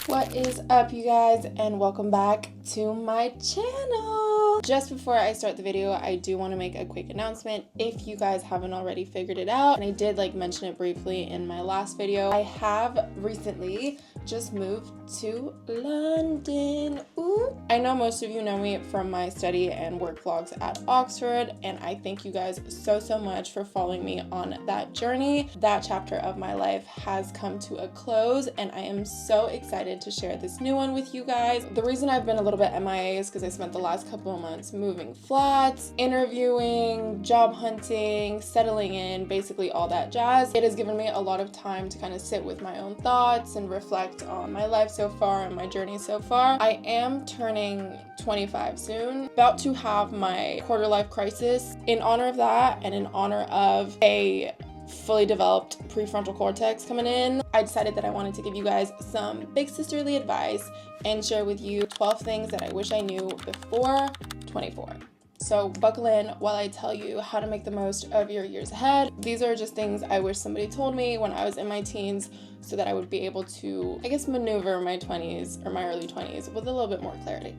What is up, you guys, and welcome back to my channel. Just before I start the video, I do want to make a quick announcement if you guys haven't already figured it out, and I did mention it briefly in my last video. I have recently just moved to London. Ooh. I know most of you know me from my study and work vlogs at Oxford, and I thank you guys so much for following me on that journey. That chapter of my life has come to a close, and I am so excited to share this new one with you guys. The reason I've been a little bit MIA is because I spent the last couple of months moving flats, interviewing, job hunting, settling in, basically all that jazz. It has given me a lot of time to kind of sit with my own thoughts and reflect on my life so far and my journey so far. I am turning 25 soon, about to have my quarter life crisis. In honor of that and in honor of a fully developed prefrontal cortex coming in, I decided that I wanted to give you guys some big sisterly advice and share with you 12 things that I wish I knew before 24. So buckle in while I tell you how to make the most of your years ahead. These are just things I wish somebody told me when I was in my teens so that I would be able to, maneuver my 20s or my early 20s with a little bit more clarity.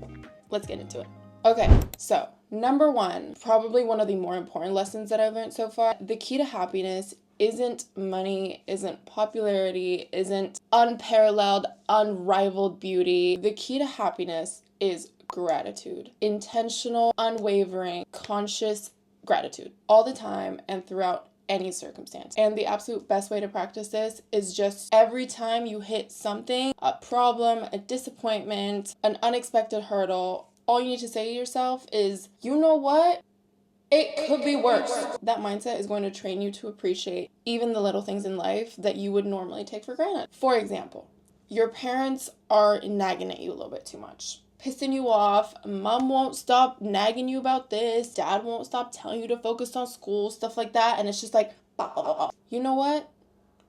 Let's get into it. Okay, so number one, probably one of the more important lessons that I've learned so far, the key to happiness isn't money, isn't popularity, isn't unparalleled, unrivaled beauty. The key to happiness is gratitude. Intentional, unwavering, conscious gratitude all the time and throughout any circumstance. And the absolute best way to practice this is just every time you hit something, a problem, a disappointment, an unexpected hurdle, all you need to say to yourself is, you know what? It could be worse. That mindset is going to train you to appreciate even the little things in life that you would normally take for granted. For example, your parents are nagging at you a little bit too much, pissing you off. Mom won't stop nagging you about this. Dad won't stop telling you to focus on school, stuff like that. And it's just like, bah, bah, bah, bah. You know what?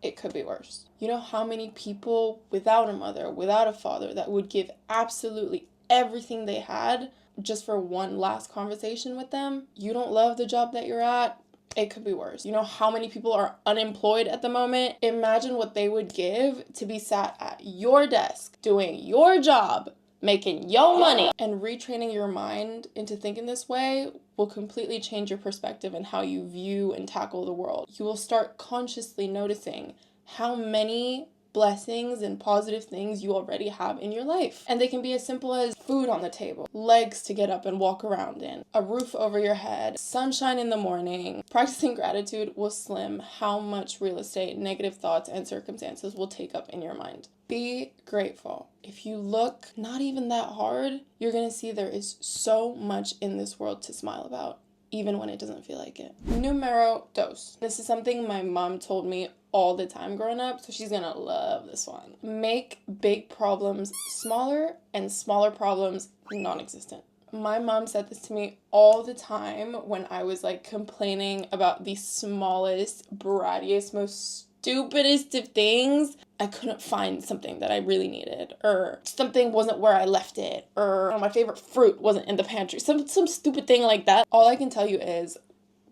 It could be worse. You know how many people without a mother, without a father, that would give absolutely everything they had just for one last conversation with them? You don't love the job that you're at? It could be worse. You know how many people are unemployed at the moment? Imagine what they would give to be sat at your desk, doing your job, making your money. And retraining your mind into thinking this way will completely change your perspective and how you view and tackle the world. You will start consciously noticing how many blessings and positive things you already have in your life. And they can be as simple as food on the table, legs to get up and walk around in, a roof over your head, sunshine in the morning. Practicing gratitude will slim how much real estate negative thoughts and circumstances will take up in your mind. Be grateful. If you look not even that hard, you're going to see there is so much in this world to smile about, even when it doesn't feel like it. Numero dos. This is something my mom told me all the time growing up, so she's gonna love this one. Make big problems smaller and smaller problems non-existent. My mom said this to me all the time when I was complaining about the smallest, brattiest, most stupidest of things. I couldn't find something that I really needed, or something wasn't where I left it, or my favorite fruit wasn't in the pantry, some stupid thing like that. All I can tell you is,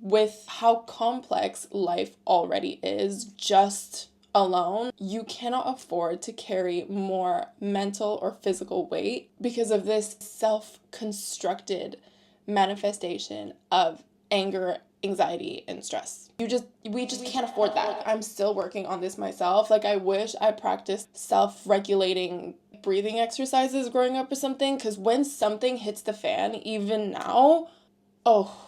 with how complex life already is, just alone, you cannot afford to carry more mental or physical weight because of this self-constructed manifestation of anger, anxiety, and stress. We just can't afford that. I'm still working on this myself. I wish I practiced self-regulating breathing exercises growing up or something, because when something hits the fan, even now,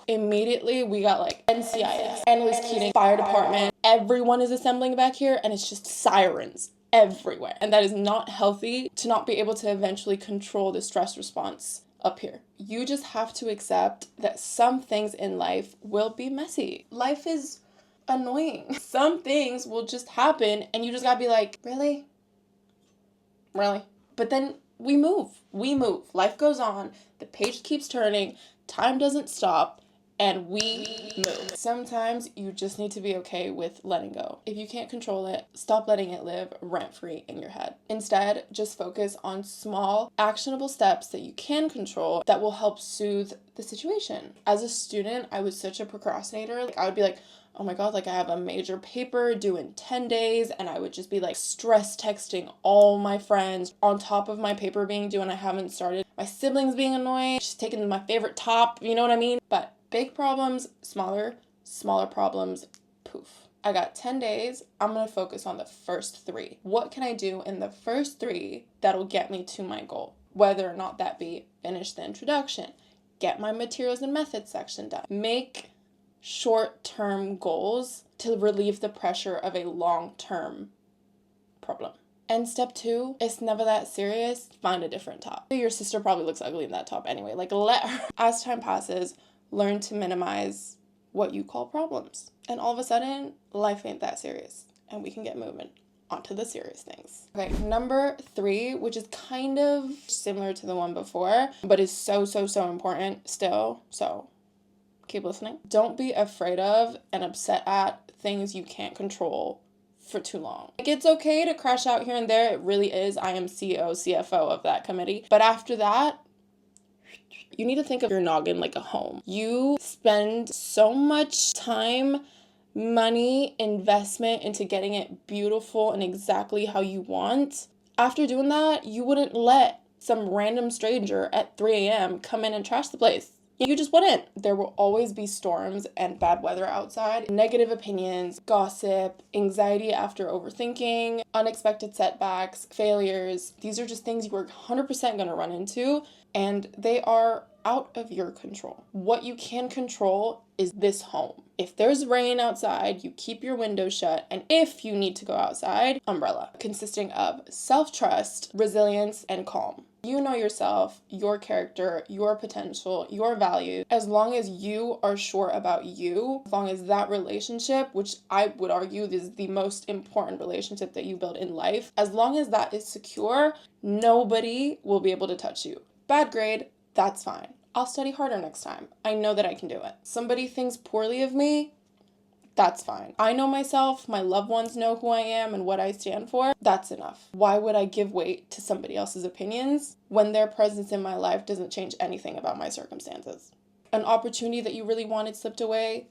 immediately we got NCIS, endless Keating, fire department. Everyone is assembling back here, and it's just sirens everywhere. And that is not healthy to not be able to eventually control the stress response up here. You just have to accept that some things in life will be messy. Life is annoying. Some things will just happen, and you just gotta be like, really? Really? But then we move. Life goes on. The page keeps turning. Time doesn't stop, and we move. Sometimes you just need to be okay with letting go. If you can't control it, stop letting it live rent-free in your head. Instead, just focus on small, actionable steps that you can control that will help soothe the situation. As a student, I was such a procrastinator. I would be like, oh my God, like I have a major paper due in 10 days, and I would just be like stress texting all my friends on top of my paper being due and I haven't started. My siblings being annoying, she's taking my favorite top, you know what I mean? But big problems, smaller problems, poof. I got 10 days. I'm going to focus on the first 3. What can I do in the first 3 that'll get me to my goal? Whether or not that be finish the introduction, get my materials and methods section done, make short-term goals to relieve the pressure of a long-term problem. And step 2, it's never that serious. Find a different top. Your sister probably looks ugly in that top anyway. Like, let her. As time passes, learn to minimize what you call problems. And all of a sudden, life ain't that serious. And we can get moving onto the serious things. Okay, number 3, which is kind of similar to the one before, but is so important still. So keep listening. Don't be afraid of and upset at things you can't control for too long. Like, it's okay to crash out here and there. It really is. I am CEO, CFO of that committee. But after that, you need to think of your noggin like a home. You spend so much time, money, investment into getting it beautiful and exactly how you want. After doing that, you wouldn't let some random stranger at 3 a.m. come in and trash the place. You just wouldn't. There will always be storms and bad weather outside, negative opinions, gossip, anxiety after overthinking, unexpected setbacks, failures. These are just things you are 100% going to run into, and they are out of your control. What you can control is this home. If there's rain outside, you keep your window shut, and if you need to go outside, umbrella, consisting of self-trust, resilience, and calm. You know yourself, your character, your potential, your value. As long as you are sure about you, as long as that relationship, which I would argue is the most important relationship that you build in life, as long as that is secure, nobody will be able to touch you. Bad grade, that's fine. I'll study harder next time. I know that I can do it. Somebody thinks poorly of me, that's fine. I know myself, my loved ones know who I am and what I stand for. That's enough. Why would I give weight to somebody else's opinions when their presence in my life doesn't change anything about my circumstances? An opportunity that you really wanted slipped away,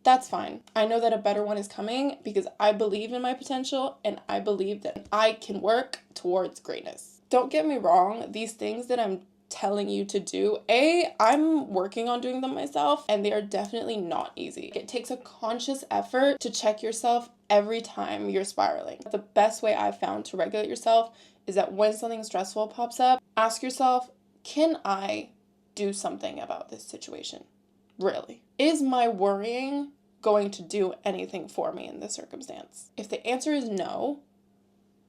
that's fine. I know that a better one is coming because I believe in my potential and I believe that I can work towards greatness. Don't get me wrong, these things that I'm telling you to do, I'm working on doing them myself, and they are definitely not easy. It takes a conscious effort to check yourself every time you're spiraling. The best way I've found to regulate yourself is that when something stressful pops up, ask yourself, can I do something about this situation? Really? Is my worrying going to do anything for me in this circumstance? If the answer is no,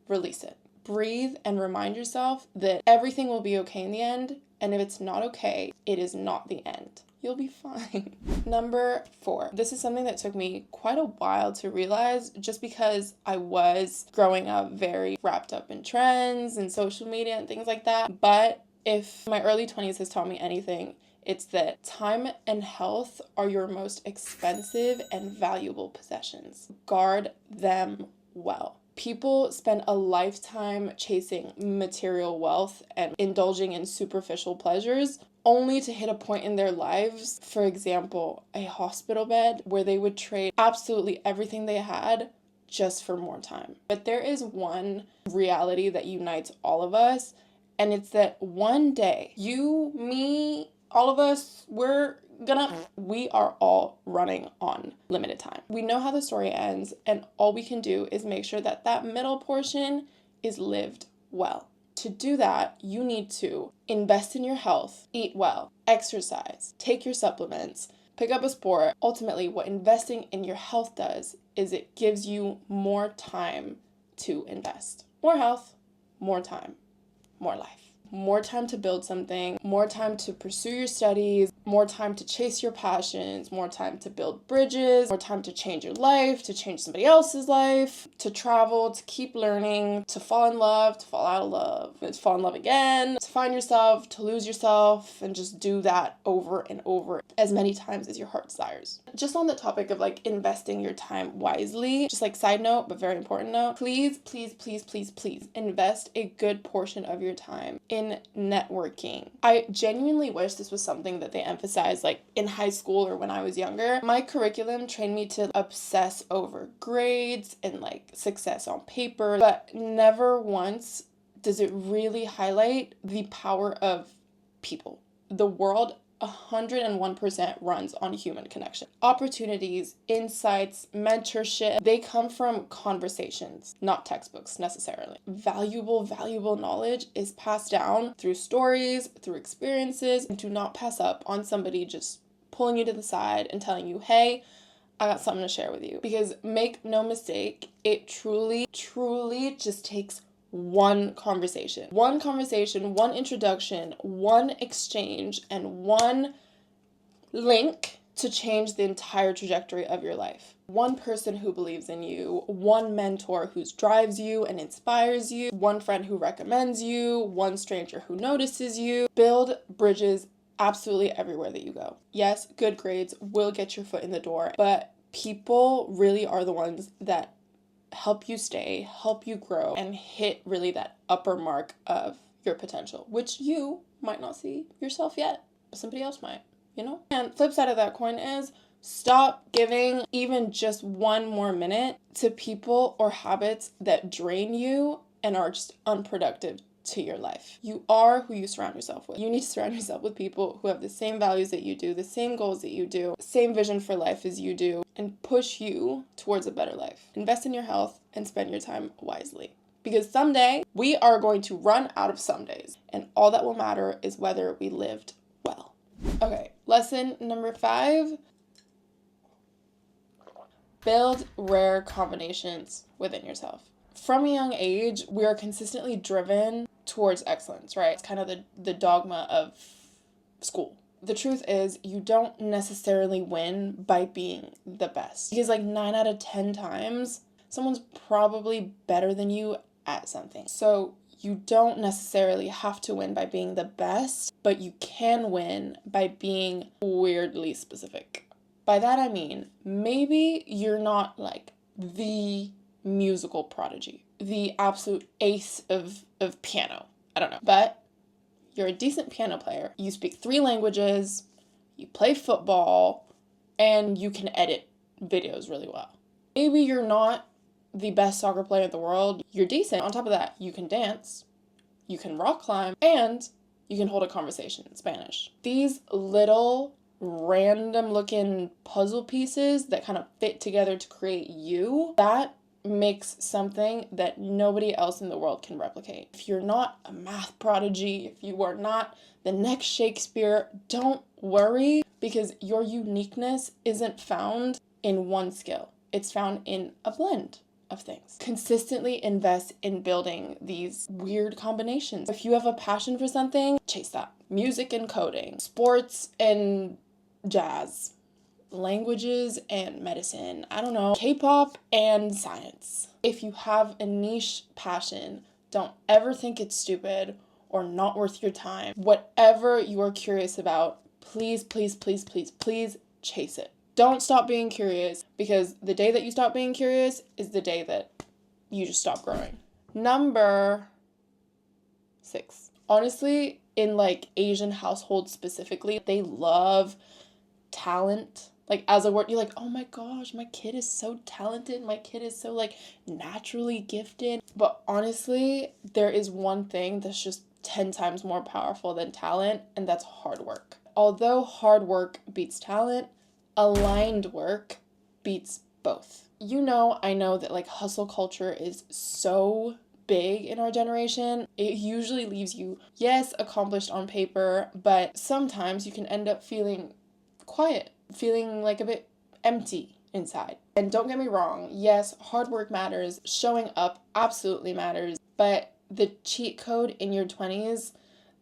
release it. Breathe and remind yourself that everything will be okay in the end, and if it's not okay, it is not the end. You'll be fine. Number 4. This is something that took me quite a while to realize just because I was growing up very wrapped up in trends and social media and things like that. But if my early 20s has taught me anything, it's that time and health are your most expensive and valuable possessions. Guard them well. People spend a lifetime chasing material wealth and indulging in superficial pleasures only to hit a point in their lives, for example, a hospital bed, where they would trade absolutely everything they had just for more time. But there is one reality that unites all of us, and it's that one day, you, me, all of us, we are all running on limited time. We know how the story ends, and all we can do is make sure that that middle portion is lived well. To do that, you need to invest in your health, eat well, exercise, take your supplements, pick up a sport. Ultimately, what investing in your health does is it gives you more time to invest. More health, more time, more life. More time to build something, more time to pursue your studies, more time to chase your passions, more time to build bridges, more time to change your life, to change somebody else's life, to travel, to keep learning, to fall in love, to fall out of love, to fall in love again, to find yourself, to lose yourself, and just do that over and over as many times as your heart desires. Just on the topic of like investing your time wisely, just like side note, but very important note, please invest a good portion of your time in networking. I genuinely wish this was something that they emphasize like in high school or when I was younger. My curriculum trained me to obsess over grades and like success on paper, but never once does it really highlight the power of people. The world 101% runs on human connection. Opportunities, insights, mentorship, they come from conversations, not textbooks necessarily. Valuable knowledge is passed down through stories, through experiences. Do not pass up on somebody just pulling you to the side and telling you, hey, I got something to share with you. Because make no mistake, it truly just takes one conversation, one introduction, one exchange, and one link to change the entire trajectory of your life. One person who believes in you, one mentor who drives you and inspires you, one friend who recommends you, one stranger who notices you. Build bridges absolutely everywhere that you go. Yes, good grades will get your foot in the door, but people really are the ones that help you stay, help you grow, and hit really that upper mark of your potential, which you might not see yourself yet, but somebody else might, you know? And flip side of that coin is stop giving even just one more minute to people or habits that drain you and are just unproductive to your life. You are who you surround yourself with. You need to surround yourself with people who have the same values that you do, the same goals that you do, same vision for life as you do, and push you towards a better life. Invest in your health and spend your time wisely. Because someday we are going to run out of some days, and all that will matter is whether we lived well. Okay, lesson number 5. Build rare combinations within yourself. From a young age, we are consistently driven towards excellence, right? It's kind of the dogma of school. The truth is, you don't necessarily win by being the best. Because like 9 out of 10 times, someone's probably better than you at something. So you don't necessarily have to win by being the best, but you can win by being weirdly specific. By that I mean, maybe you're not like the musical prodigy, the absolute ace of piano. I don't know. But you're a decent piano player. You speak 3 languages, you play football, and you can edit videos really well. Maybe you're not the best soccer player in the world. You're decent. On top of that, you can dance, you can rock climb, and you can hold a conversation in Spanish. These little random looking puzzle pieces that kind of fit together to create you, that makes something that nobody else in the world can replicate. If you're not a math prodigy, if you are not the next Shakespeare, don't worry, because your uniqueness isn't found in one skill. It's found in a blend of things. Consistently invest in building these weird combinations. If you have a passion for something, chase that. Music and coding, sports and jazz, languages and medicine, I don't know, K-pop and science. If you have a niche passion, don't ever think it's stupid or not worth your time. Whatever you are curious about, please chase it. Don't stop being curious, because the day that you stop being curious is the day that you just stop growing. Number 6. Honestly, in like Asian households specifically, they love talent. Like as a word, you're like, oh my gosh, my kid is so talented. My kid is so like naturally gifted. But honestly, there is one thing that's just 10 times more powerful than talent, and that's hard work. Although hard work beats talent, aligned work beats both. You know, I know that like hustle culture is so big in our generation. It usually leaves you, yes, accomplished on paper, but sometimes you can end up feeling quiet, feeling like a bit empty inside. And don't get me wrong, yes, hard work matters, showing up absolutely matters, but the cheat code in your 20s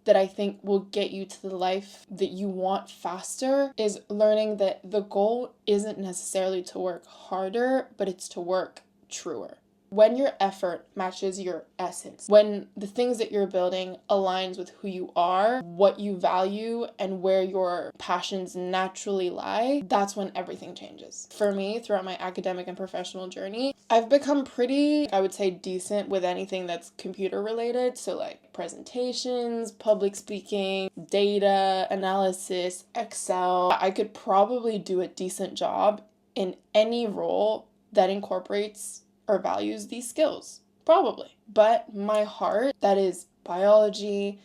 that I think will get you to the life that you want faster is learning that the goal isn't necessarily to work harder, but it's to work truer. When your effort matches your essence, when the things that you're building aligns with who you are, what you value, and where your passions naturally lie, that's when everything changes. For me, throughout my academic and professional journey, I've become pretty, I would say, decent with anything that's computer related. So like presentations, public speaking, data analysis, Excel. I could probably do a decent job in any role that incorporates or values these skills, probably. But my heart, that is biology,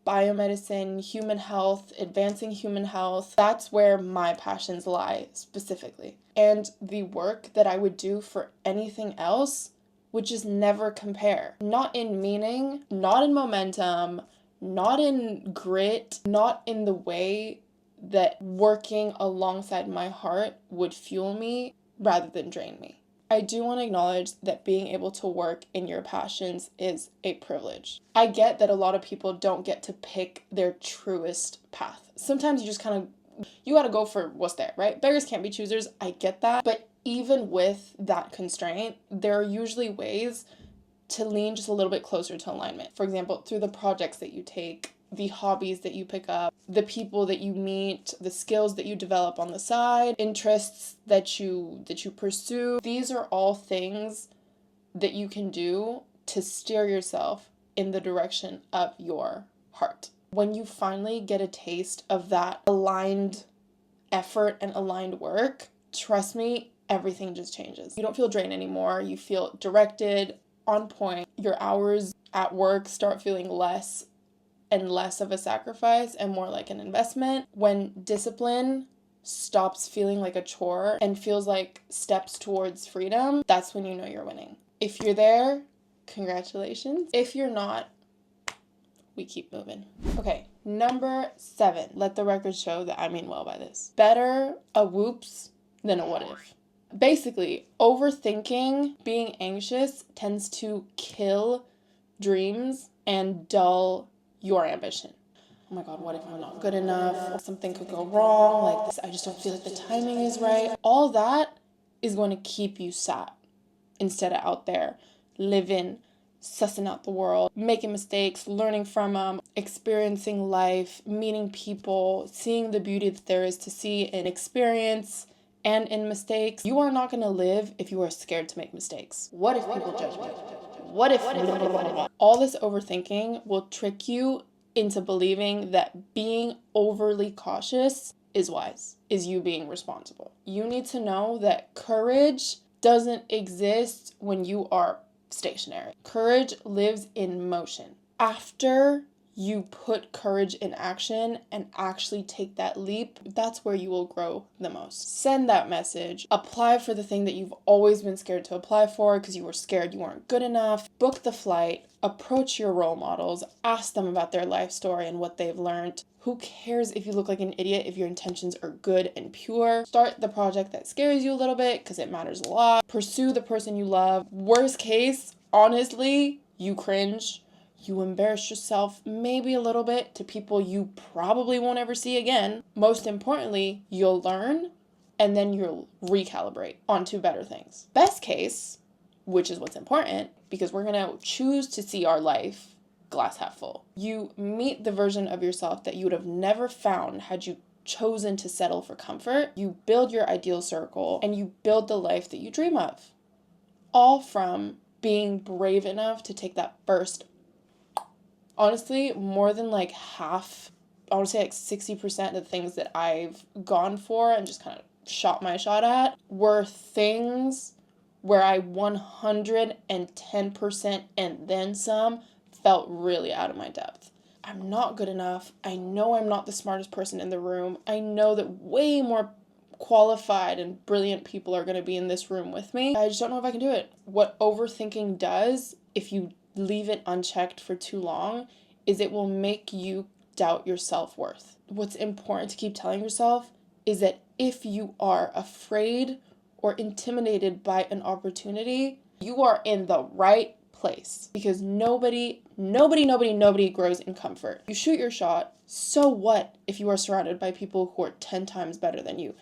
biomedicine, human health, advancing human health, that's where my passions lie specifically. And the work that I would do for anything else would just never compare. Not in meaning, not in momentum, not in grit, not in the way that working alongside my heart would fuel me rather than drain me. I do want to acknowledge that being able to work in your passions is a privilege. I get that a lot of people don't get to pick their truest path. Sometimes you just you gotta go for what's there, right? Beggars can't be choosers. I get that. But even with that constraint, there are usually ways to lean just a little bit closer to alignment. For example, through the projects that you take, the hobbies that you pick up, the people that you meet, the skills that you develop on the side, interests that you pursue. These are all things that you can do to steer yourself in the direction of your heart. When you finally get a taste of that aligned effort and aligned work, trust me, everything just changes. You don't feel drained anymore. You feel directed, on point. Your hours at work start feeling less and less of a sacrifice and more like an investment. When discipline stops feeling like a chore and feels like steps towards freedom, that's when you know you're winning. If you're there, congratulations. If you're not, we keep moving. Okay, number 7. Let the record show that I mean well by this. Better a whoops than a what if. Basically, overthinking, being anxious tends to kill dreams and dull your ambition. Oh my God, what if I'm not good enough? Something could go wrong. Like this, I just don't feel like the timing is right. All that is going to keep you sat instead of out there living, sussing out the world, making mistakes, learning from them, experiencing life, meeting people, seeing the beauty that there is to see in experience and in mistakes. You are not going to live if you are scared to make mistakes. What if people judge me? What if? All this overthinking will trick you into believing that being overly cautious is wise, is you being responsible. You need to know that courage doesn't exist when you are stationary. Courage lives in motion. After you put courage in action and actually take that leap, that's where you will grow the most. Send that message. Apply for the thing that you've always been scared to apply for because you were scared you weren't good enough. Book the flight. Approach your role models. Ask them about their life story and what they've learned. Who cares if you look like an idiot if your intentions are good and pure? Start the project that scares you a little bit because it matters a lot. Pursue the person you love. Worst case, honestly, you cringe. You embarrass yourself maybe a little bit to people you probably won't ever see again. Most importantly, you'll learn and then you'll recalibrate onto better things. Best case, which is what's important because we're going to choose to see our life glass half full. You meet the version of yourself that you would have never found had you chosen to settle for comfort. You build your ideal circle and you build the life that you dream of. All from being brave enough to take that first. Honestly, more than like half, I would say like 60% of the things that I've gone for and just kind of shot my shot at were things where I 110% and then some felt really out of my depth. I'm not good enough. I know I'm not the smartest person in the room. I know that way more qualified and brilliant people are going to be in this room with me. I just don't know if I can do it. What overthinking does, if you leave it unchecked for too long, is it will make you doubt your self-worth. What's important to keep telling yourself is that if you are afraid or intimidated by an opportunity, you are in the right place because nobody grows in comfort. You shoot your shot. So what if you are surrounded by people who are 10 times better than you?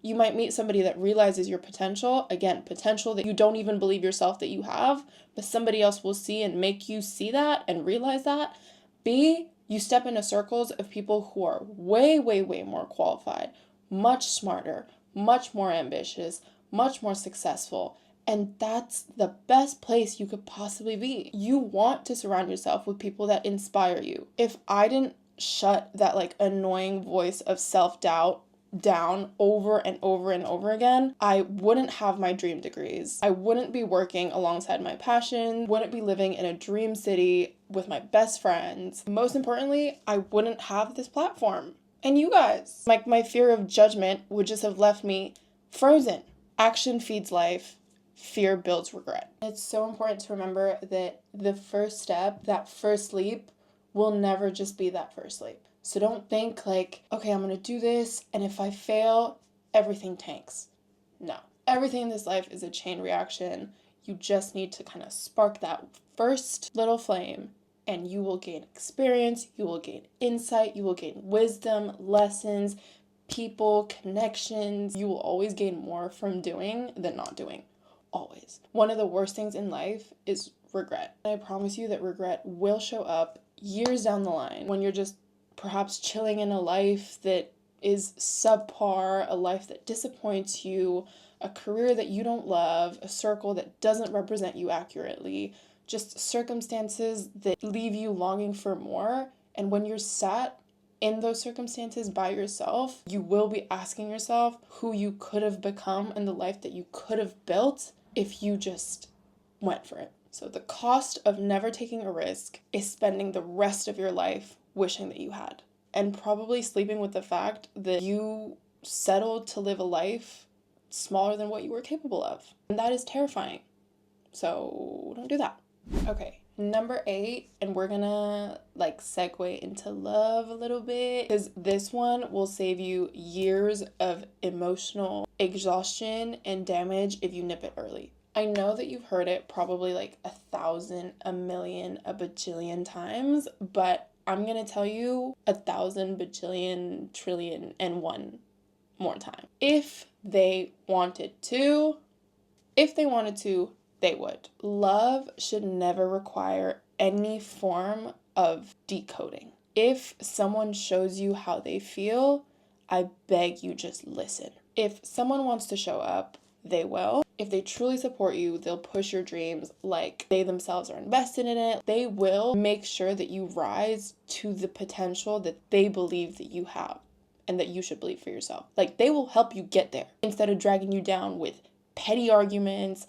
You might meet somebody that realizes your potential. Again, potential that you don't even believe yourself that you have, but somebody else will see and make you see that and realize that. B, you step into circles of people who are way more qualified, much smarter, much more ambitious, much more successful. And that's the best place you could possibly be. You want to surround yourself with people that inspire you. If I didn't shut that like annoying voice of self-doubt down over and over again, I wouldn't have my dream degrees. I wouldn't be working alongside my passion, wouldn't be living in a dream city with my best friends. Most importantly, I wouldn't have this platform. And you guys, like my fear of judgment would just have left me frozen. Action feeds life. Fear builds regret. It's so important to remember that the first step, that first leap, will never just be that first leap. So don't think like, okay, I'm gonna do this, and if I fail, everything tanks. No. Everything in this life is a chain reaction. You just need to kind of spark that first little flame, and you will gain experience, you will gain insight, you will gain wisdom, lessons, people, connections. You will always gain more from doing than not doing. Always. One of the worst things in life is regret. I promise you that regret will show up years down the line when you're just perhaps chilling in a life that is subpar, a life that disappoints you, a career that you don't love, a circle that doesn't represent you accurately, just circumstances that leave you longing for more. And when you're sat in those circumstances by yourself, you will be asking yourself who you could have become and the life that you could have built if you just went for it. So the cost of never taking a risk is spending the rest of your life wishing that you had, and probably sleeping with the fact that you settled to live a life smaller than what you were capable of. And that is terrifying. So don't do that. Okay, number 8, and we're gonna like segue into love a little bit, because this one will save you years of emotional exhaustion and damage if you nip it early. I know that you've heard it probably like 1,000, a million, a bajillion times, but I'm gonna tell you 1,000, bajillion, trillion, and one more time. If they wanted to, they would. Love should never require any form of decoding. If someone shows you how they feel, I beg you just listen. If someone wants to show up, they will. If they truly support you, they'll push your dreams like they themselves are invested in it. They will make sure that you rise to the potential that they believe that you have and that you should believe for yourself. Like, they will help you get there instead of dragging you down with petty arguments,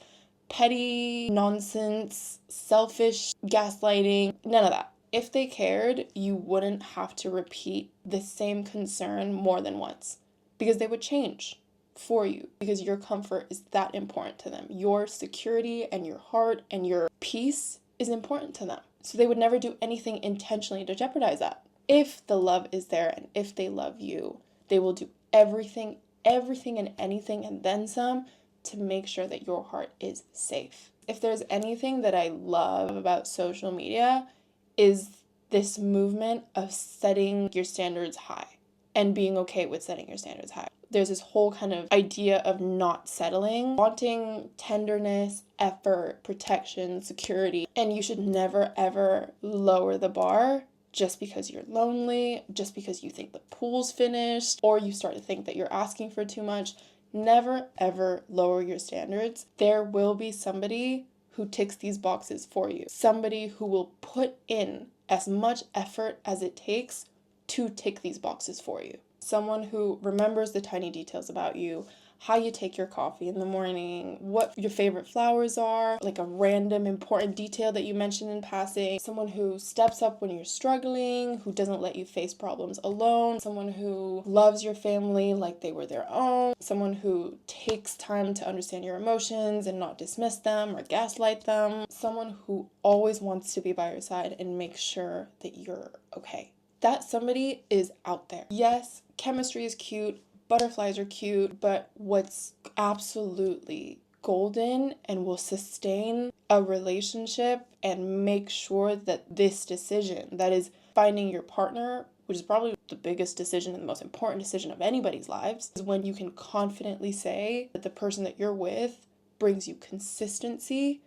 petty nonsense, selfish gaslighting, none of that. If they cared, you wouldn't have to repeat the same concern more than once, because they would change for you, because your comfort is that important to them. Your security and your heart and your peace is important to them. So they would never do anything intentionally to jeopardize that. If the love is there and if they love you, they will do everything and anything and then some to make sure that your heart is safe. If there's anything that I love about social media, is this movement of setting your standards high and being okay with setting your standards high. There's this whole kind of idea of not settling, wanting tenderness, effort, protection, security, and you should never ever lower the bar just because you're lonely, just because you think the pool's finished, or you start to think that you're asking for too much. Never ever lower your standards. There will be somebody who ticks these boxes for you. Somebody who will put in as much effort as it takes to tick these boxes for you. Someone who remembers the tiny details about you, how you take your coffee in the morning, what your favorite flowers are, like a random important detail that you mentioned in passing. Someone who steps up when you're struggling, who doesn't let you face problems alone. Someone who loves your family like they were their own. Someone who takes time to understand your emotions and not dismiss them or gaslight them. Someone who always wants to be by your side and make sure that you're okay. That somebody is out there. Yes, chemistry is cute, butterflies are cute, but what's absolutely golden and will sustain a relationship and make sure that this decision, that is finding your partner, which is probably the biggest decision and the most important decision of anybody's lives, is when you can confidently say that the person that you're with brings you consistency,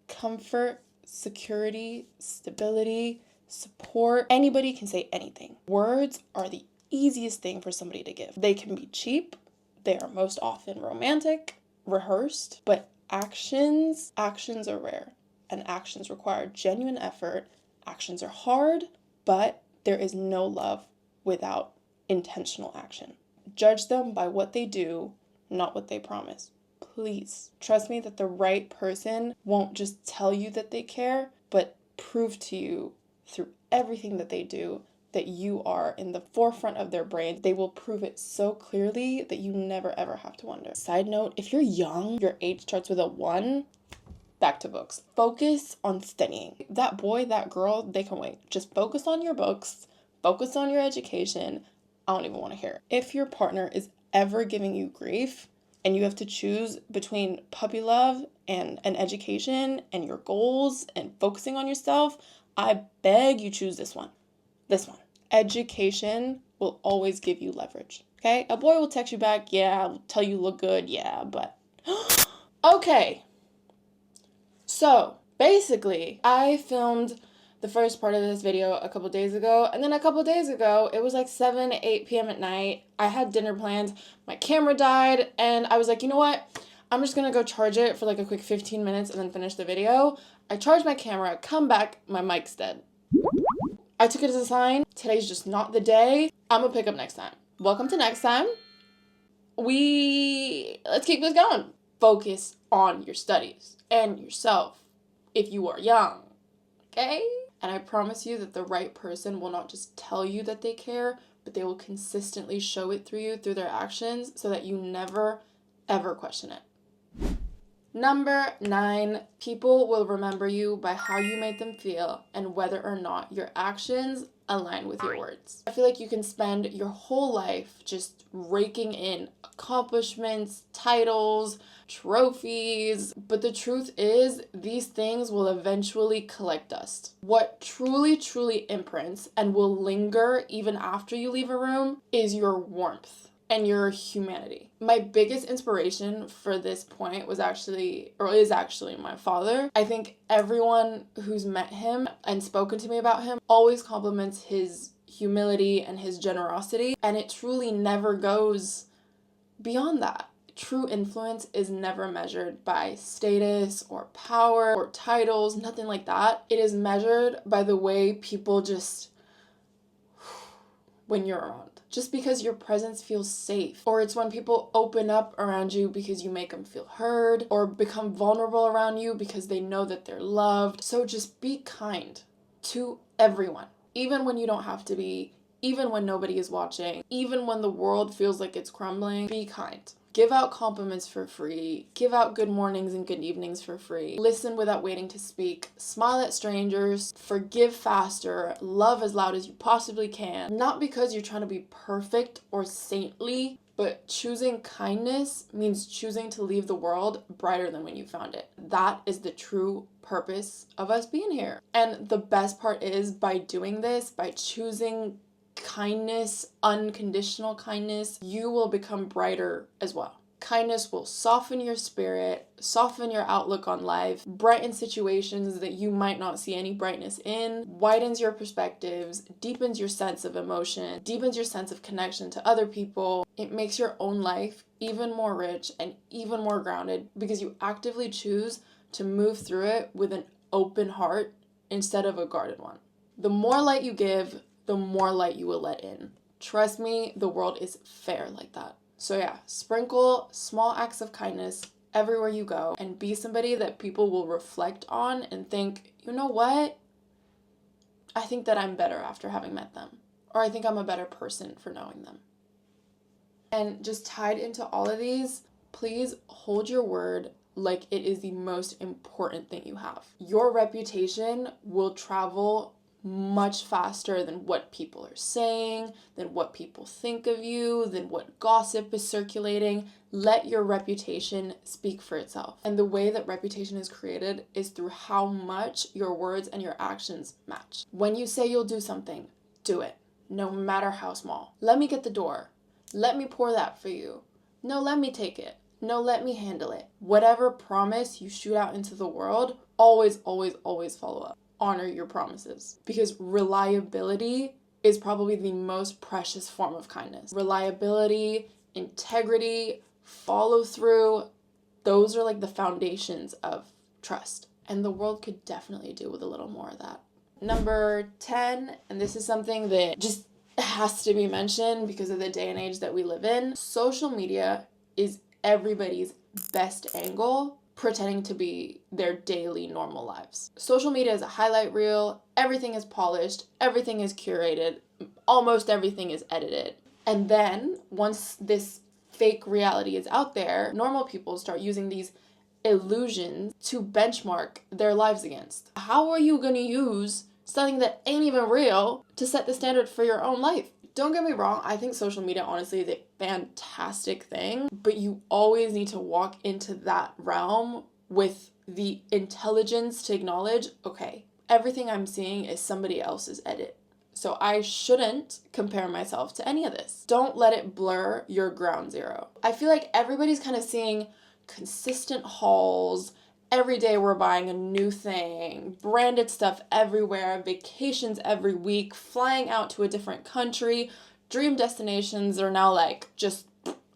comfort, security, stability, support. Anybody can say anything. Words are the easiest thing for somebody to give. They can be cheap. They are most often romantic, rehearsed, but actions are rare, and actions require genuine effort. Actions are hard, but there is no love without intentional action. Judge them by what they do, not what they promise. Please trust me that the right person won't just tell you that they care, but prove to you through everything that they do that you are in the forefront of their brain. They will prove it so clearly that you never ever have to wonder. Side note, if you're young, your age starts with a 1, back to books. Focus on studying. That boy, that girl, they can wait. Just focus on your books, focus on your education. I don't even want to hear it. If your partner is ever giving you grief and you have to choose between puppy love and an education and your goals and focusing on yourself, I beg you choose this one. This one. Education will always give you leverage. Okay? A boy will text you back, yeah, will tell you look good, yeah, but okay. So basically, I filmed the first part of this video a couple days ago, and then a couple days ago, it was like 7, 8 p.m. at night. I had dinner plans, my camera died, and I was like, you know what? I'm just gonna go charge it for like a quick 15 minutes and then finish the video. I charged my camera, come back, my mic's dead. I took it as a sign. Today's just not the day. I'm gonna pick up next time. Welcome to next time. Let's keep this going. Focus on your studies and yourself if you are young, okay? And I promise you that the right person will not just tell you that they care, but they will consistently show it through you, through their actions, so that you never, ever question it. Number 9, people will remember you by how you made them feel and whether or not your actions align with your words. I feel like you can spend your whole life just raking in accomplishments, titles, trophies, but the truth is these things will eventually collect dust. What truly imprints and will linger even after you leave a room is your warmth and your humanity. My biggest inspiration for this point is actually my father. I think everyone who's met him and spoken to me about him always compliments his humility and his generosity, and it truly never goes beyond that. True influence is never measured by status or power or titles, nothing like that. It is measured by the way people just, when you're around. Just because your presence feels safe, or it's when people open up around you because you make them feel heard, or become vulnerable around you because they know that they're loved. So just be kind to everyone, even when you don't have to be, even when nobody is watching, even when the world feels like it's crumbling. Be kind. Give out compliments for free. Give out good mornings and good evenings for free. Listen without waiting to speak. Smile at strangers. Forgive faster. Love as loud as you possibly can. Not because you're trying to be perfect or saintly, but choosing kindness means choosing to leave the world brighter than when you found it. That is the true purpose of us being here. And the best part is, by doing this, by choosing kindness, unconditional kindness, you will become brighter as well. Kindness will soften your spirit, soften your outlook on life, brighten situations that you might not see any brightness in, widens your perspectives, deepens your sense of emotion, deepens your sense of connection to other people. It makes your own life even more rich and even more grounded because you actively choose to move through it with an open heart instead of a guarded one. The more light you give, the more light you will let in. Trust me, the world is fair like that. So yeah, sprinkle small acts of kindness everywhere you go and be somebody that people will reflect on and think, you know what? I think that I'm better after having met them. Or I think I'm a better person for knowing them. And just tied into all of these, please hold your word like it is the most important thing you have. Your reputation will travel much faster than what people are saying, than what people think of you, than what gossip is circulating. Let your reputation speak for itself. And the way that reputation is created is through how much your words and your actions match. When you say you'll do something, do it, no matter how small. Let me get the door. Let me pour that for you. No, let me take it. No, let me handle it. Whatever promise you shoot out into the world, always, always, always follow up. Honor your promises, because reliability is probably the most precious form of kindness. Reliability, integrity, follow through, those are like the foundations of trust. And the world could definitely do with a little more of that. Number 10, and this is something that just has to be mentioned because of the day and age that we live in. Social media is everybody's best angle pretending to be their daily normal lives. Social media is a highlight reel. Everything is polished. Everything is curated. Almost everything is edited. And then once this fake reality is out there, normal people start using these illusions to benchmark their lives against. How are you going to use something that ain't even real to set the standard for your own life? Don't get me wrong, I think social media honestly is a fantastic thing, but you always need to walk into that realm with the intelligence to acknowledge, okay, everything I'm seeing is somebody else's edit. So I shouldn't compare myself to any of this. Don't let it blur your ground zero. I feel like everybody's kind of seeing consistent hauls. Every day we're buying a new thing, branded stuff everywhere, vacations every week, flying out to a different country. Dream destinations are now like just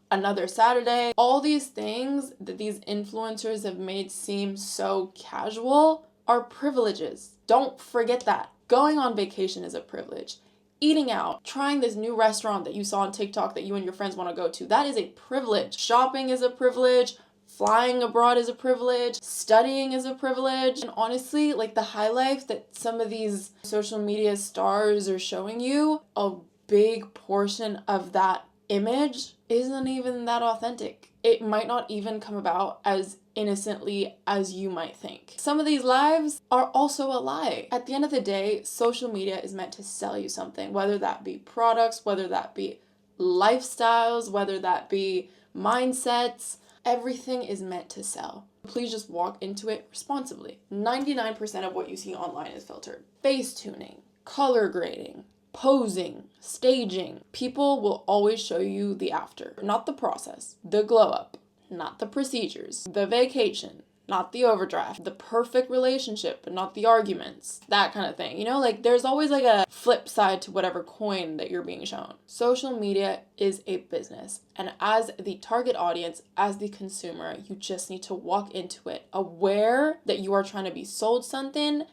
another Saturday. All these things that these influencers have made seem so casual are privileges. Don't forget that. Going on vacation is a privilege. Eating out, trying this new restaurant that you saw on TikTok that you and your friends want to go to, that is a privilege. Shopping is a privilege. Flying abroad is a privilege. Studying is a privilege. And honestly, like the high life that some of these social media stars are showing you, a big portion of that image isn't even that authentic. It might not even come about as innocently as you might think. Some of these lives are also a lie. At the end of the day, social media is meant to sell you something, whether that be products, whether that be lifestyles, whether that be mindsets. Everything is meant to sell. Please just walk into it responsibly. 99% of what you see online is filtered. Face tuning, color grading, posing, staging. People will always show you the after, not the process. The glow up, not the procedures. The vacation, not the overdraft. The perfect relationship, but not the arguments. That kind of thing. You know, like there's always like a flip side to whatever coin that you're being shown. Social media is a business. And as the target audience, as the consumer, you just need to walk into it aware that you are trying to be sold something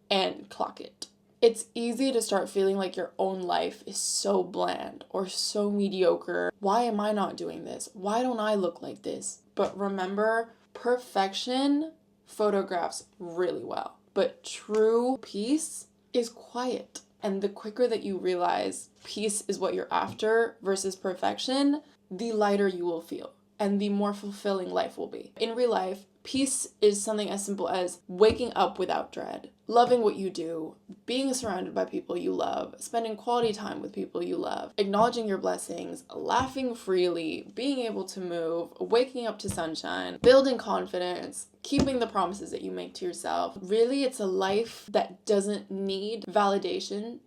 and clock it. It's easy to start feeling like your own life is so bland or so mediocre. Why am I not doing this? Why don't I look like this? But remember, perfection photographs really well, but true peace is quiet. And the quicker that you realize peace is what you're after versus perfection, the lighter you will feel and the more fulfilling life will be. In real life, peace is something as simple as waking up without dread, loving what you do, being surrounded by people you love, spending quality time with people you love, acknowledging your blessings, laughing freely, being able to move, waking up to sunshine, building confidence, keeping the promises that you make to yourself. Really, it's a life that doesn't need validation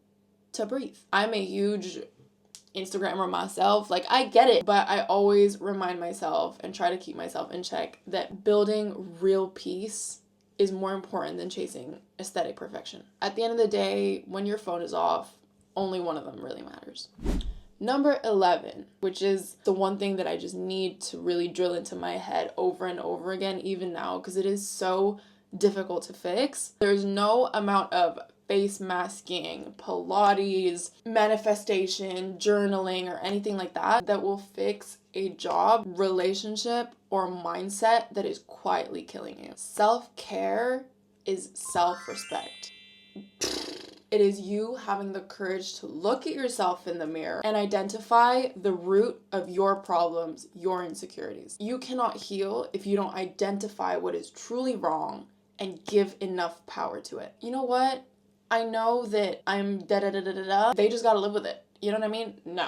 to breathe. I'm a huge Instagrammer myself. Like, I get it, but I always remind myself and try to keep myself in check that building real peace is more important than chasing aesthetic perfection. At the end of the day, when your phone is off, only one of them really matters. Number 11, which is the one thing that I just need to really drill into my head over and over again, even now, because it is so difficult to fix. There's no amount of face masking, Pilates, manifestation, journaling, or anything like that will fix a job, relationship, or mindset that is quietly killing you. Self-care is self-respect. It is you having the courage to look at yourself in the mirror and identify the root of your problems, your insecurities. You cannot heal if you don't identify what is truly wrong and give enough power to it. You know what? I know that I'm da-da-da-da-da-da. They just gotta live with it. You know what I mean? No.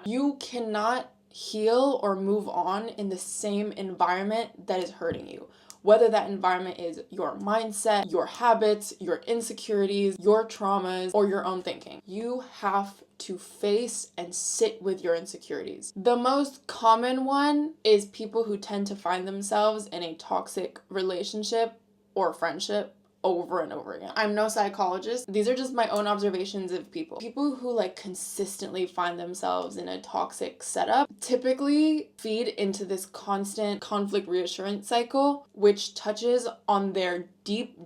You cannot heal or move on in the same environment that is hurting you. Whether that environment is your mindset, your habits, your insecurities, your traumas, or your own thinking. You have to face and sit with your insecurities. The most common one is people who tend to find themselves in a toxic relationship or friendship over and over again. I'm no psychologist. These are just my own observations of people. People who like consistently find themselves in a toxic setup typically feed into this constant conflict reassurance cycle, which touches on their deep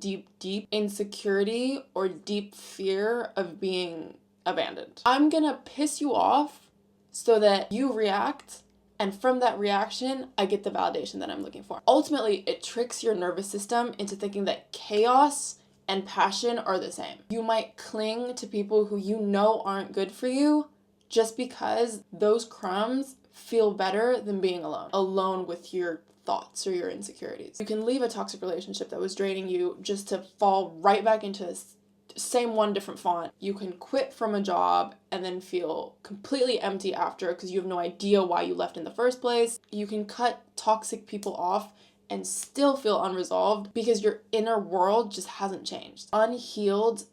insecurity or deep fear of being abandoned. I'm gonna piss you off so that you react, and from that reaction, I get the validation that I'm looking for. Ultimately, it tricks your nervous system into thinking that chaos and passion are the same. You might cling to people who you know aren't good for you just because those crumbs feel better than being alone with your thoughts or your insecurities. You can leave a toxic relationship that was draining you just to fall right back into this same one, different font. You can quit from a job and then feel completely empty after because you have no idea why you left in the first place. You can cut toxic people off and still feel unresolved because your inner world just hasn't changed. Unhealed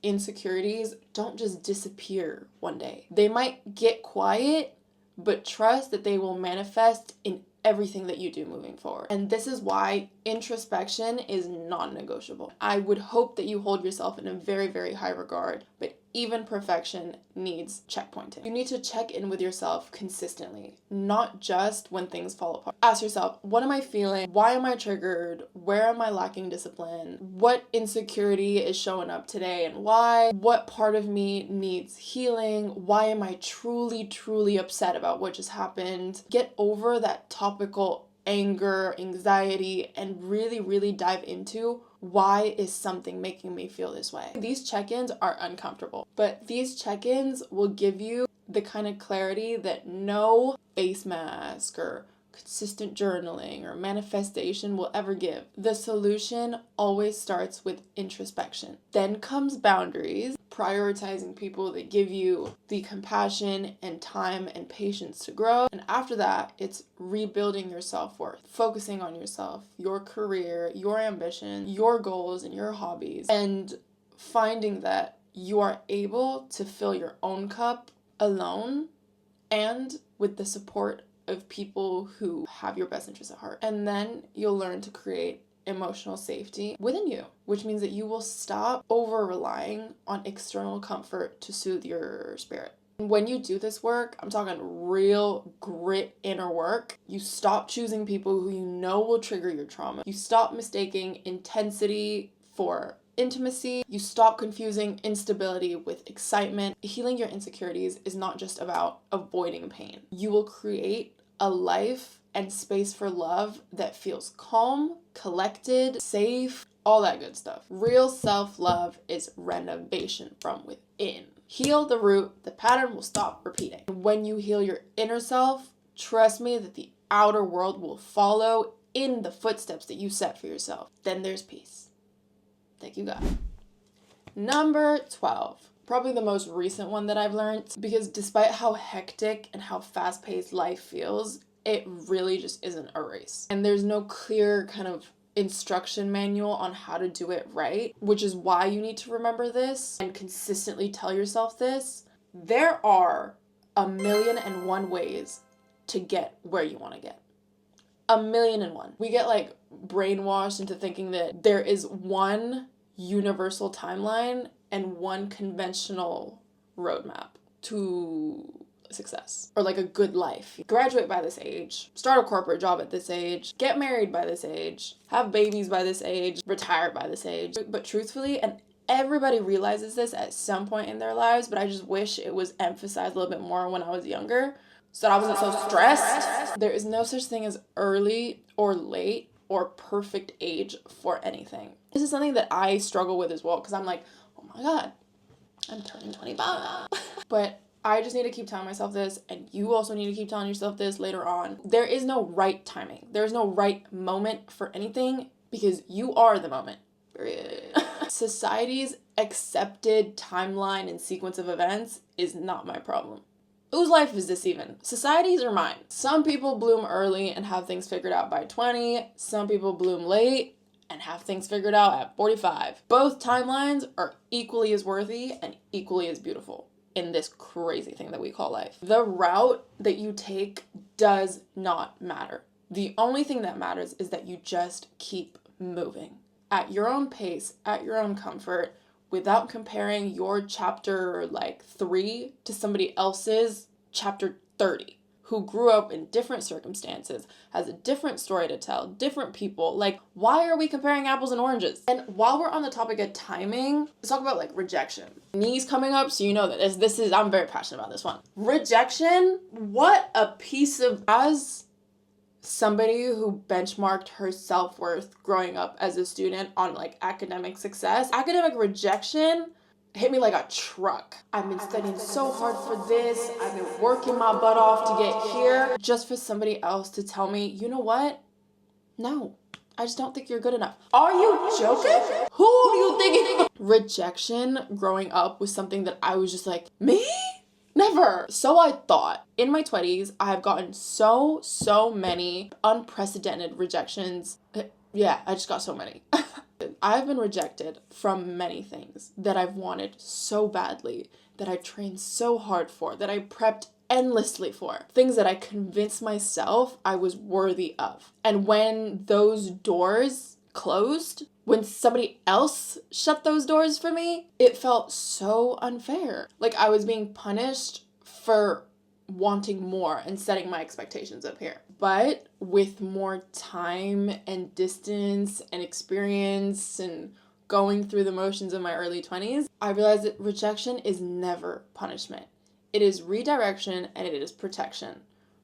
insecurities don't just disappear one day. They might get quiet, but trust that they will manifest in everything that you do moving forward. And this is why introspection is non-negotiable. I would hope that you hold yourself in a very high regard, but even perfection needs checkpointing. You need to check in with yourself consistently, not just when things fall apart. Ask yourself, what am I feeling? Why am I triggered? Where am I lacking discipline? What insecurity is showing up today and why? What part of me needs healing? Why am I truly upset about what just happened? Get over that topical anger, anxiety, and really dive into why is something making me feel this way. These check-ins are uncomfortable, but these check-ins will give you the kind of clarity that no face mask or consistent journaling or manifestation will ever give. The solution always starts with introspection. Then comes boundaries, prioritizing people that give you the compassion and time and patience to grow. And after that, it's rebuilding your self-worth, focusing on yourself, your career, your ambition, your goals, and your hobbies, and finding that you are able to fill your own cup alone and with the support of people who have your best interests at heart. And then you'll learn to create emotional safety within you, which means that you will stop over-relying on external comfort to soothe your spirit. When you do this work, I'm talking real grit inner work, you stop choosing people who you know will trigger your trauma. You stop mistaking intensity for intimacy. You stop confusing instability with excitement. Healing your insecurities is not just about avoiding pain. You will create a life and space for love that feels calm, collected, safe, all that good stuff. Real self-love is renovation from within. Heal the root, the pattern will stop repeating. When you heal your inner self, trust me that the outer world will follow in the footsteps that you set for yourself. Then there's peace. Thank you, God. Number 12. Probably the most recent one that I've learned, because despite how hectic and how fast-paced life feels, it really just isn't a race. And there's no clear kind of instruction manual on how to do it right, which is why you need to remember this and consistently tell yourself this. There are 1,000,001 ways to get where you want to get. 1,000,001. We get like brainwashed into thinking that there is one universal timeline and one conventional roadmap to success or like a good life. Graduate by this age, start a corporate job at this age, get married by this age, have babies by this age, retire by this age. But truthfully, and everybody realizes this at some point in their lives, but I just wish it was emphasized a little bit more when I was younger so that I wasn't so stressed. There is no such thing as early or late or perfect age for anything. This is something that I struggle with as well, because I'm like, oh my God, I'm turning 25. But I just need to keep telling myself this, and you also need to keep telling yourself this later on. There is no right timing. There's no right moment for anything, because you are the moment. Period. Society's accepted timeline and sequence of events is not my problem. Whose life is this even? Society's or mine? Some people bloom early and have things figured out by 20. Some people bloom late and have things figured out at 45. Both timelines are equally as worthy and equally as beautiful in this crazy thing that we call life. The route that you take does not matter. The only thing that matters is that you just keep moving at your own pace, at your own comfort, without comparing your chapter 3 to somebody else's chapter 30, who grew up in different circumstances, has a different story to tell, different people. Like, why are we comparing apples and oranges? And while we're on the topic of timing, let's talk about rejection. Knees coming up, so you know that this is, I'm very passionate about this one. Rejection, what a piece of, as somebody who benchmarked her self-worth growing up as a student on academic success, academic rejection hit me like a truck. I've been studying so hard for this. I've been working my butt off to get here, just for somebody else to tell me, you know what? No, I just don't think you're good enough. Are you joking? Who do you think? Rejection growing up was something that I was just like, me? Never. So I thought. In my 20s, I have gotten so many unprecedented rejections. Yeah, I just got so many. I've been rejected from many things that I've wanted so badly, that I trained so hard for, that I prepped endlessly for. Things that I convinced myself I was worthy of. And when those doors closed, when somebody else shut those doors for me, it felt so unfair. Like I was being punished for wanting more and setting my expectations up here. But with more time and distance and experience and going through the motions of my early 20s, I realized that rejection is never punishment. It is redirection and it is protection.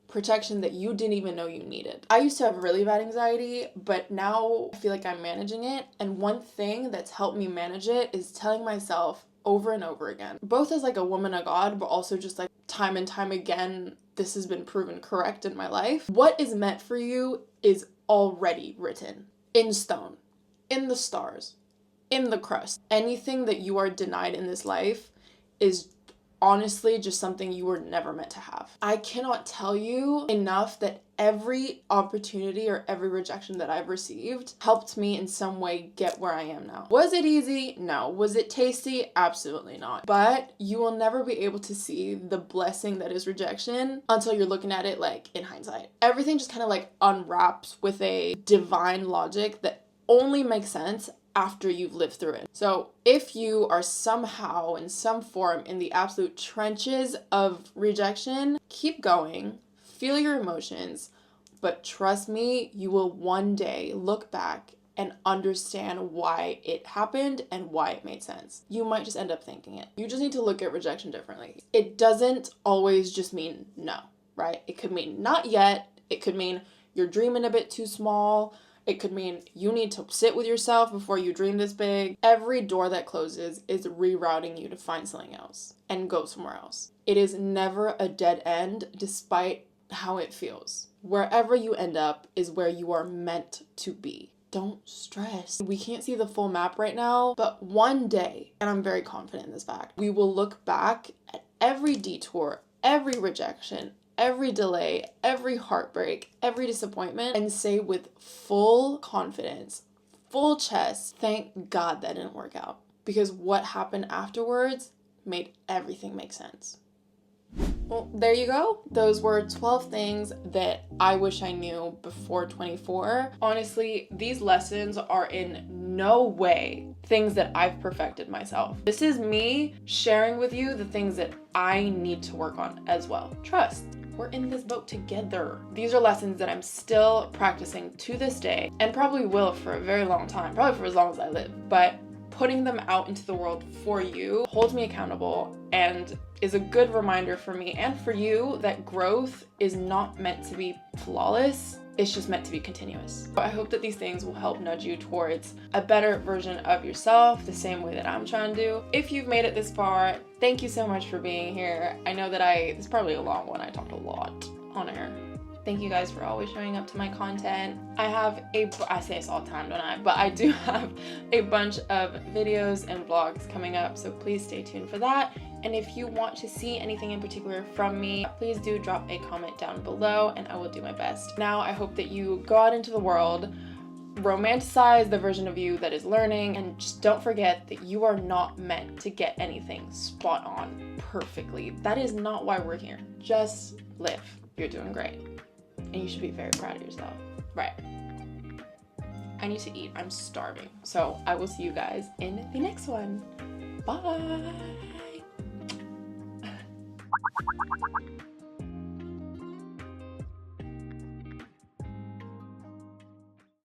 Protection that you didn't even know you needed. I used to have really bad anxiety, but now I feel like I'm managing it. And one thing that's helped me manage it is telling myself over and over again, both as a woman of God, but also just time and time again, this has been proven correct in my life. What is meant for you is already written in stone, in the stars, in the crust. Anything that you are denied in this life is honestly just something you were never meant to have. I cannot tell you enough that every opportunity or every rejection that I've received helped me in some way get where I am now. Was it easy? No. Was it tasty? Absolutely not. But you will never be able to see the blessing that is rejection until you're looking at it in hindsight. Everything just kind of unwraps with a divine logic that only makes sense after you've lived through it. So if you are somehow in some form in the absolute trenches of rejection, keep going, feel your emotions, but trust me, you will one day look back and understand why it happened and why it made sense. You might just end up thinking it. You just need to look at rejection differently. It doesn't always just mean no, right? It could mean not yet. It could mean you're dreaming a bit too small. It could mean you need to sit with yourself before you dream this big. Every door that closes is rerouting you to find something else and go somewhere else. It is never a dead end, despite how it feels. Wherever you end up is where you are meant to be. Don't stress. We can't see the full map right now, but one day, and I'm very confident in this fact, we will look back at every detour, every rejection, every delay, every heartbreak, every disappointment, and say with full confidence, full chest, thank God that didn't work out. Because what happened afterwards made everything make sense. Well, there you go. Those were 12 things that I wish I knew before 24. Honestly, these lessons are in no way things that I've perfected myself. This is me sharing with you the things that I need to work on as well. Trust. We're in this boat together. These are lessons that I'm still practicing to this day and probably will for a very long time, probably for as long as I live. But putting them out into the world for you holds me accountable and is a good reminder for me and for you that growth is not meant to be flawless. It's just meant to be continuous. I hope that these things will help nudge you towards a better version of yourself, the same way that I'm trying to do. If you've made it this far, thank you so much for being here. I know that this is probably a long one. I talked a lot on air. Thank you guys for always showing up to my content. I say this all the time, don't I? But I do have a bunch of videos and vlogs coming up, so please stay tuned for that. And if you want to see anything in particular from me, please do drop a comment down below and I will do my best. Now, I hope that you go out into the world, romanticize the version of you that is learning, and just don't forget that you are not meant to get anything spot on perfectly. That is not why we're here. Just live. You're doing great. And you should be very proud of yourself. Right. I need to eat. I'm starving. So I will see you guys in the next one. Bye.